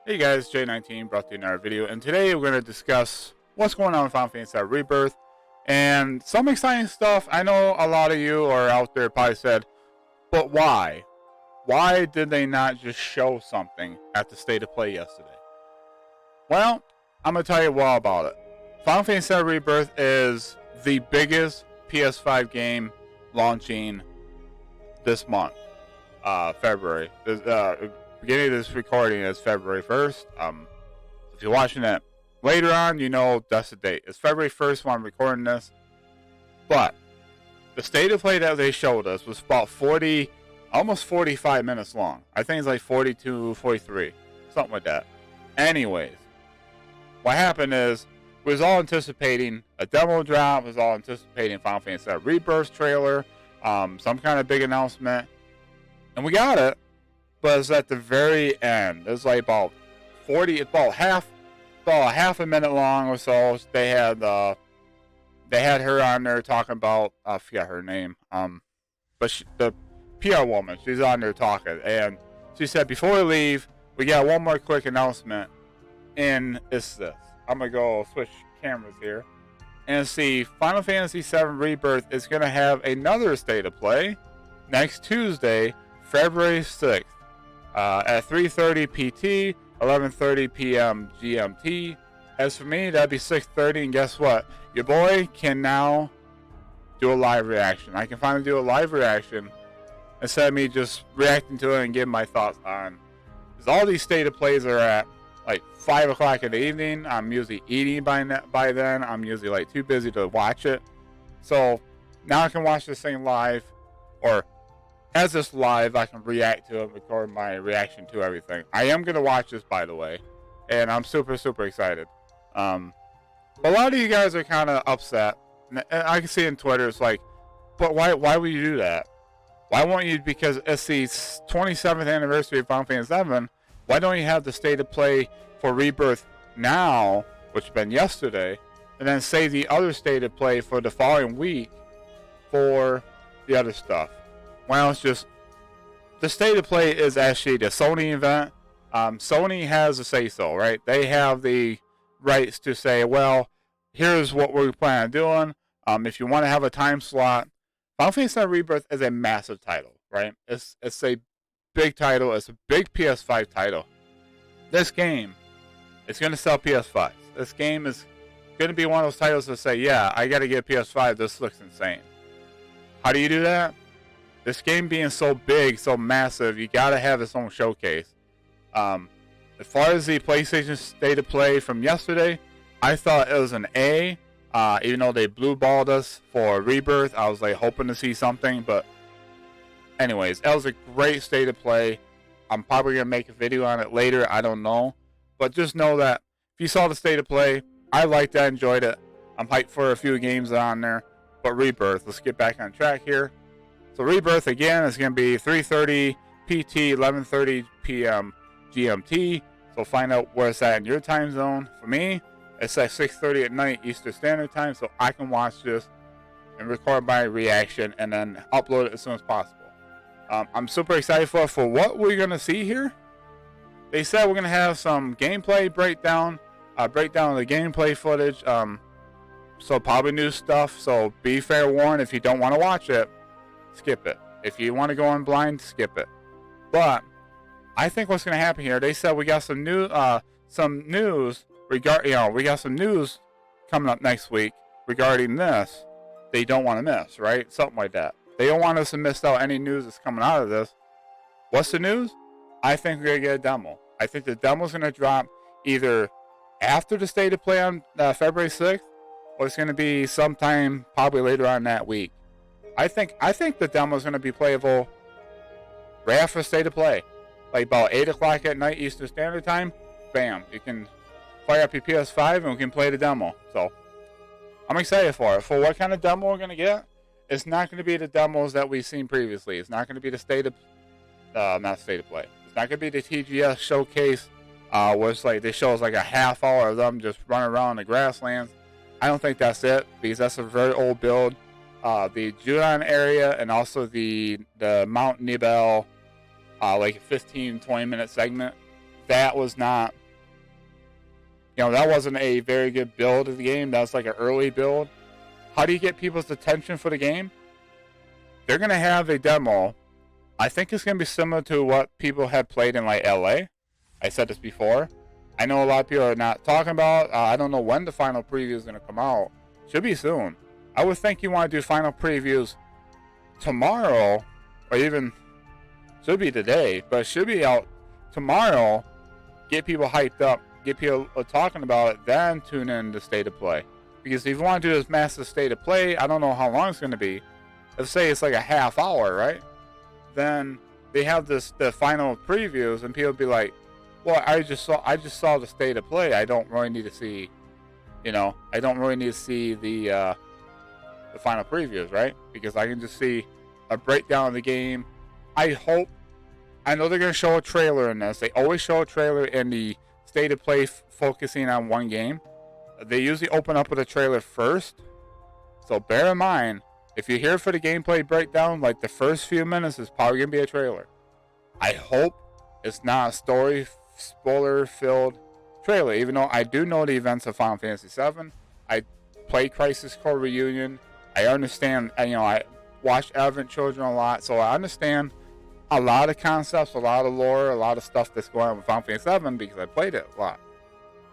Hey guys, J19 brought to you another video, and today we're going to discuss what's going on with Final Fantasy VII Rebirth and some exciting stuff. I know a lot of you are out there probably said, but why? Why did they not just show something at the State of Play yesterday? Well, I'm going to tell you all about it. Final Fantasy VII Rebirth is the biggest PS5 game launching this month, February. Beginning of this recording is February 1st. If you're watching it later on, you know that's the date. It's February 1st when I'm recording this. But the State of Play that they showed us was about almost 45 minutes long. I think it's like 42, 43, something like that. Anyways, what happened is we was all anticipating a demo drop. We was all anticipating Final Fantasy VII Rebirth trailer, some kind of big announcement, and we got it. But it's at the very end. It's like about half a minute long or so. They had her on there talking about, I forgot her name. But the PR woman, she's on there talking, and she said, before we leave, we got one more quick announcement, and it's this. I'm gonna go switch cameras here, and see, Final Fantasy VII Rebirth is gonna have another State of Play next Tuesday, February 6th. At 3:30 PT, 11:30 PM GMT. As for me, that'd be 6:30, and guess what? Your boy can now do a live reaction. I can finally do a live reaction instead of me just reacting to it and giving my thoughts on. Because all these State of Plays are at like 5 o'clock in the evening. I'm usually eating by then. I'm usually like too busy to watch it. So now I can watch this thing live, or as it's live, I can react to it, record my reaction to everything. I am going to watch this, by the way, and I'm super, super excited. A lot of you guys are kind of upset. And I can see on Twitter, it's like, but why would you do that? Why won't you, because it's the 27th anniversary of Final Fantasy VII, why don't you have the State of Play for Rebirth now, which has been yesterday, and then save the other State of Play for the following week for the other stuff? Well, it's just, the State of Play is actually the Sony event. Sony has a say-so, right? They have the rights to say, well, here's what we plan on doing. If you want to have a time slot, Final Fantasy VII Rebirth is a massive title, right? It's a big title. It's a big PS5 title. This game is going to sell PS5s. This game is going to be one of those titles that say, yeah, I got to get a PS5. This looks insane. How do you do that? This game being so big, so massive, you gotta have its own showcase. As far as the PlayStation State of Play from yesterday, I thought it was an A. Even though they blue balled us for Rebirth, I was like hoping to see something. But anyways, it was a great State of Play. I'm probably gonna make a video on it later. I don't know, but just know that if you saw the State of Play, I liked it, enjoyed it. I'm hyped for a few games on there. But Rebirth, let's get back on track here. So Rebirth, again, is going to be 3:30 PT, 11:30 PM GMT. So find out where it's at in your time zone. For me, it's at 6:30 at night Eastern Standard Time, so I can watch this and record my reaction and then upload it as soon as possible. I'm super excited for what we're going to see here. They said we're going to have some gameplay breakdown of the gameplay footage. So probably new stuff. So be fair warned, if you don't want to watch it, skip it. If you want to go in blind, skip it. But I think what's going to happen here, they said we got some news we got some news coming up next week regarding this. They don't want to miss, right? Something like that. They don't want us to miss out any news that's coming out of this. What's the news? I think we're going to get a demo. I think the demo's going to drop either after the State of Play on February 6th, or it's going to be sometime probably later on that week. I think the demo is going to be playable right after State of Play, like about 8 o'clock at night Eastern Standard Time. Bam, you can fire up your PS5 and we can play the demo. So I'm excited for it. For what kind of demo we're going to get, it's not going to be the demos that we've seen previously. It's not going to be the not State of Play. It's not going to be the TGS showcase where it's like they show us like a half hour of them just running around the grasslands. I don't think that's it, because that's a very old build. The Judan area and also the Mount Nibel, like a 15-20 minute segment. that was not, that wasn't a very good build of the game. That's like an early build. How do you get people's attention for the game? They're going to have a demo. I think it's going to be similar to what people had played in like LA. I said this before. I know a lot of people are not talking about. I don't know when the final preview is going to come out. Should be soon. I would think you want to do final previews tomorrow, or even should be today, but it should be out tomorrow. Get people hyped up, get people talking about it, then tune in to State of Play. Because if you want to do this massive State of Play, I don't know how long it's going to be. Let's say it's like a half hour, right? Then they have the final previews, and people be like, "Well, I just saw the State of Play. I don't really need to see, I don't really need to see the final previews, right? Because I can just see a breakdown of the game." I know they're going to show a trailer in this. They always show a trailer in the State of Play focusing on one game. They usually open up with a trailer first. So bear in mind, if you're here for the gameplay breakdown, like the first few minutes is probably going to be a trailer. I hope it's not a story spoiler-filled trailer, even though I do know the events of Final Fantasy VII. I played Crisis Core Reunion. I understand, I watch Advent Children a lot, so I understand a lot of concepts, a lot of lore, a lot of stuff that's going on with Final Fantasy VII because I played it a lot.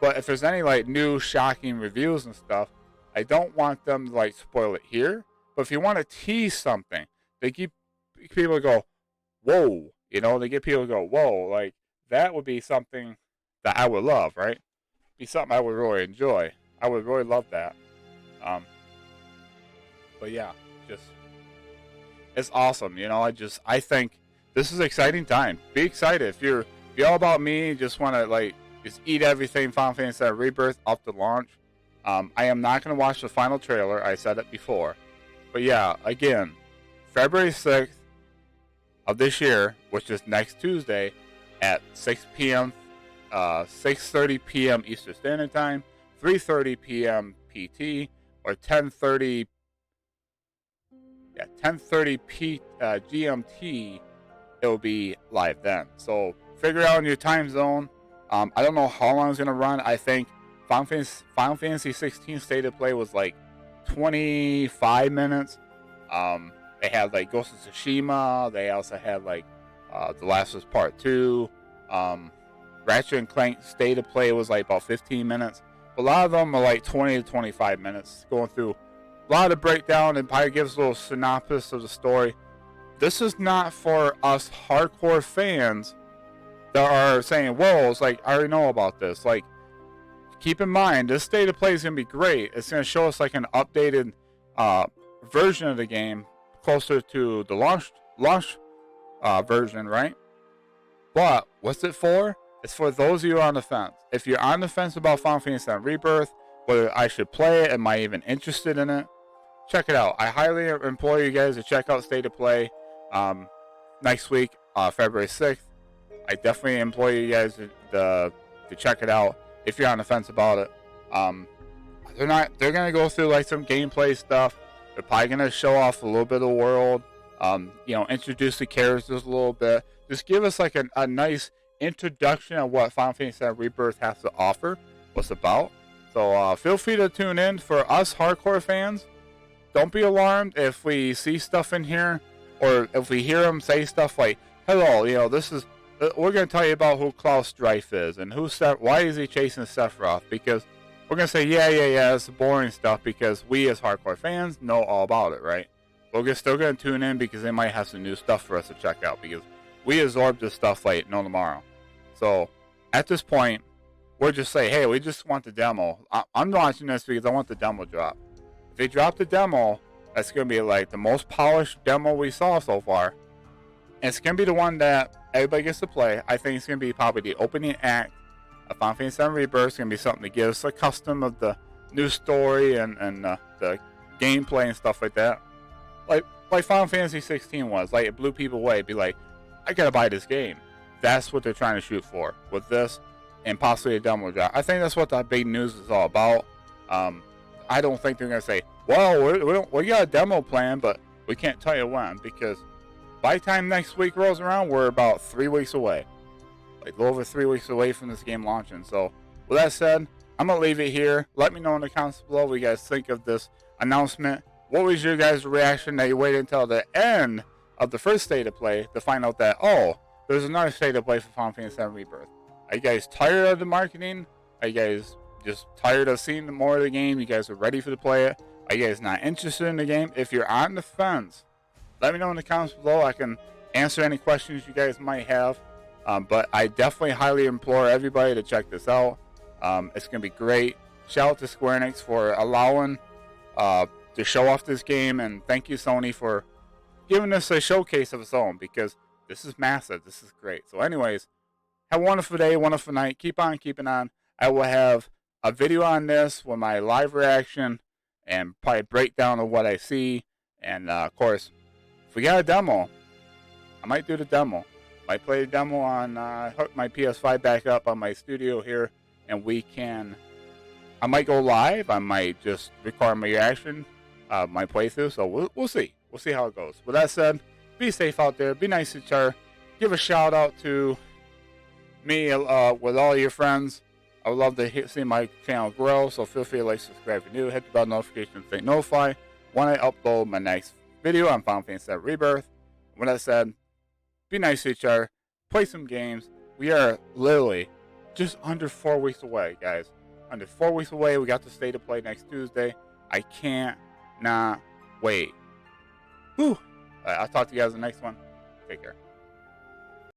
But if there's any like new shocking reviews and stuff, I don't want them to like spoil it here. But if you want to tease something, they keep people to go, whoa, they get people to go, whoa, like that would be something that I would love, right? Be something I would really enjoy. I would really love that. But yeah, it's awesome. I think this is an exciting time. Be excited. If you're all about me, just want to just eat everything Final Fantasy VII Rebirth up to launch. I am not going to watch the final trailer. I said it before. But yeah, again, February 6th of this year, which is next Tuesday at 6 p.m., 6:30 p.m. Eastern Standard Time, 3:30 p.m. PT, or 10:30 GMT, it will be live then. So figure out your time zone. I don't know how long it's going to run. I think Final Fantasy 16 State of Play was like 25 minutes. They had like Ghost of Tsushima. They also had like The Last of Us Part 2. Ratchet and Clank State of Play was like about 15 minutes. But a lot of them are like 20 to 25 minutes, going through a lot of breakdown and probably gives a little synopsis of the story. This is not for us hardcore fans that are saying, whoa, it's like, I already know about this. Like, keep in mind, this State of Play is going to be great. It's going to show us like an updated version of the game, closer to the launch version, right? But what's it for? It's for those of you on the fence. If you're on the fence about Final Fantasy VII Rebirth, whether I should play it, am I even interested in it, check it out. I highly implore you guys to check out State of Play next week, February 6th. I definitely implore you guys to check it out if you're on the fence about it. They're gonna go through like some gameplay stuff. They're probably gonna show off a little bit of the world. Introduce the characters a little bit. Just give us like a nice introduction of what Final Fantasy VII Rebirth has to offer, what's about. So feel free to tune in. For us hardcore fans, don't be alarmed if we see stuff in here, or if we hear them say stuff like, hello, this is, we're going to tell you about who Klaus Strife is, and why is he chasing Sephiroth, because we're going to say, yeah, it's boring stuff, because we as hardcore fans know all about it, right? But we're still going to tune in, because they might have some new stuff for us to check out, because we absorb this stuff like no tomorrow. So, at this point, we'll just say, hey, we just want the demo. I'm watching this because I want the demo drop. If they drop the demo, that's going to be like the most polished demo we saw so far. And it's going to be the one that everybody gets to play. I think it's going to be probably the opening act of Final Fantasy VII Rebirth. It's going to be something to give us a custom of the new story and the gameplay and stuff like that. Like Final Fantasy 16 was. Like, it blew people away. It'd be like, I got to buy this game. That's what they're trying to shoot for with this, and possibly a demo drop. I think that's what the big news is all about. I don't think they're going to say, well, we got a demo plan, but we can't tell you when, because by the time next week rolls around, we're about 3 weeks away. like a little over 3 weeks away from this game launching. So with that said, I'm going to leave it here. Let me know in the comments below what you guys think of this announcement. What was your guys' reaction that you waited until the end of the first state of play to find out that, oh, there's another state of play for Final Fantasy 7 Rebirth? Are you guys tired of the marketing? Are you guys just tired of seeing more of the game? You guys are ready to play it? Are you guys not interested in the game? If you're on the fence, let me know in the comments below. I can answer any questions you guys might have. But I definitely highly implore everybody to check this out. It's going to be great. Shout out to Square Enix for allowing to show off this game. And thank you, Sony, for giving us a showcase of its own, because this is massive. This is great. So anyways, have a wonderful day, wonderful night. Keep on keeping on. I will have a video on this with my live reaction and probably breakdown of what I see. And of course, if we got a demo, I might do the demo. Might play the demo on hook my PS5 back up on my studio here, and I might go live. I might just record my reaction, my playthrough. So we'll see. We'll see how it goes. With that said, be safe out there. Be nice to each other. Give a shout out to me with all your friends. I would love to see my channel grow, so feel free to like, subscribe if you're new. Hit the bell notification to stay notified when I upload my next video on Final Fantasy 7 Rebirth. With that said, be nice to each other. Play some games. We are literally just under 4 weeks away, guys. Under 4 weeks away. We got the state of play next Tuesday. I can't not wait. Whew. I'll talk to you guys in the next one. Take care.